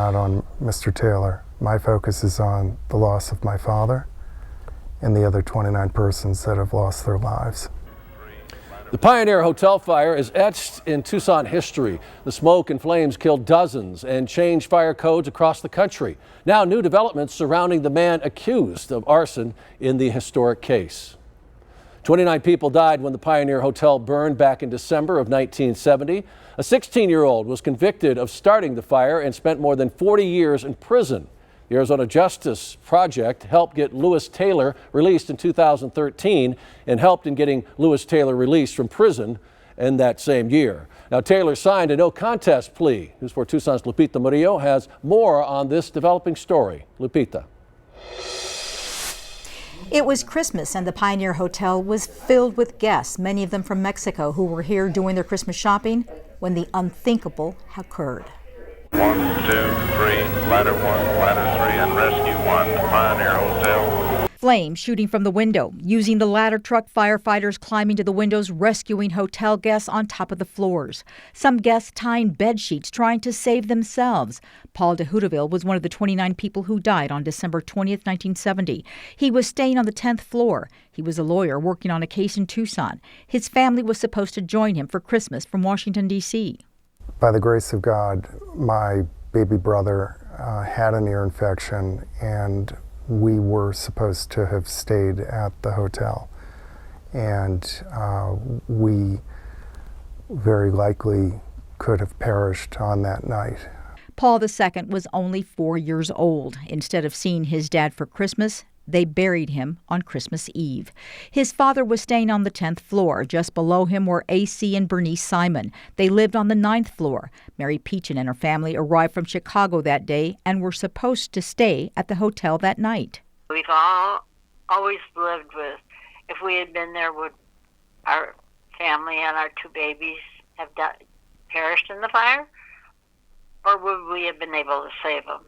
Not on Mr. Taylor. My focus is on the loss of my father and the other 29 persons that have lost their lives. The Pioneer Hotel fire is etched in Tucson history. The smoke and flames killed dozens and changed fire codes across the country. Now new developments surrounding the man accused of arson in the historic case. 29 people died when the Pioneer Hotel burned back in December of 1970. A 16-year-old was convicted of starting the fire and spent more than 40 years in prison. The Arizona Justice Project helped get Lewis Taylor released in 2013 and helped in getting Lewis Taylor released from prison in that same year. Now, Taylor signed a no contest plea. News 4 Tucson's Lupita Murillo has more on this developing story. Lupita. It was Christmas and the Pioneer Hotel was filled with guests, many of them from Mexico, who were here doing their Christmas shopping when the unthinkable occurred. 1, 2, 3, ladder 1, ladder 3, and rescue 1, Pioneer Hotel. Flames shooting from the window, using the ladder truck, firefighters climbing to the windows, rescuing hotel guests on top of the floors. Some guests tying bed sheets, trying to save themselves. Paul de Hudeville was one of the 29 people who died on December 20th, 1970. He was staying on the 10th floor. He was a lawyer working on a case in Tucson. His family was supposed to join him for Christmas from Washington, D.C. By the grace of God, my baby brother had an ear infection, and we were supposed to have stayed at the hotel. And we very likely could have perished on that night. Paul II was only 4 years old. Instead of seeing his dad for Christmas, they buried him on Christmas Eve. His father was staying on the 10th floor. Just below him were AC and Bernice Simon. They lived on the 9th floor. Mary Peachin and her family arrived from Chicago that day and were supposed to stay at the hotel that night. We've always lived with, if we had been there, would our family and our 2 babies have perished in the fire? Or would we have been able to save them?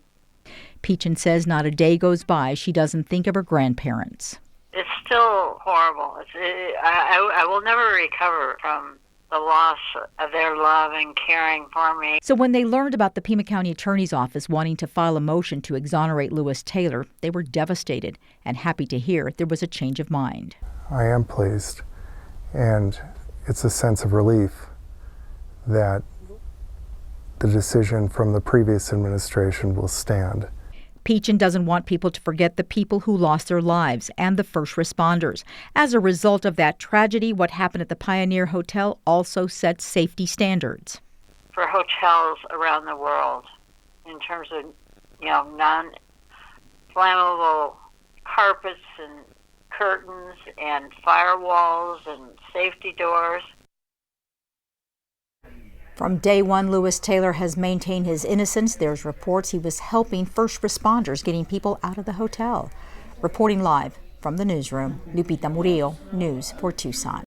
Peachin says not a day goes by she doesn't think of her grandparents. It's still horrible. I will never recover from the loss of their love and caring for me. So when they learned about the Pima County Attorney's Office wanting to file a motion to exonerate Lewis Taylor, they were devastated and happy to hear there was a change of mind. I am pleased, and it's a sense of relief that the decision from the previous administration will stand. Peachin doesn't want people to forget the people who lost their lives and the first responders. As a result of that tragedy, what happened at the Pioneer Hotel also set safety standards. For hotels around the world, in terms of, non-flammable carpets and curtains and firewalls and safety doors. From day one, Lewis Taylor has maintained his innocence. There's reports he was helping first responders getting people out of the hotel. Reporting live from the newsroom, Lupita Murillo, News 4 Tucson.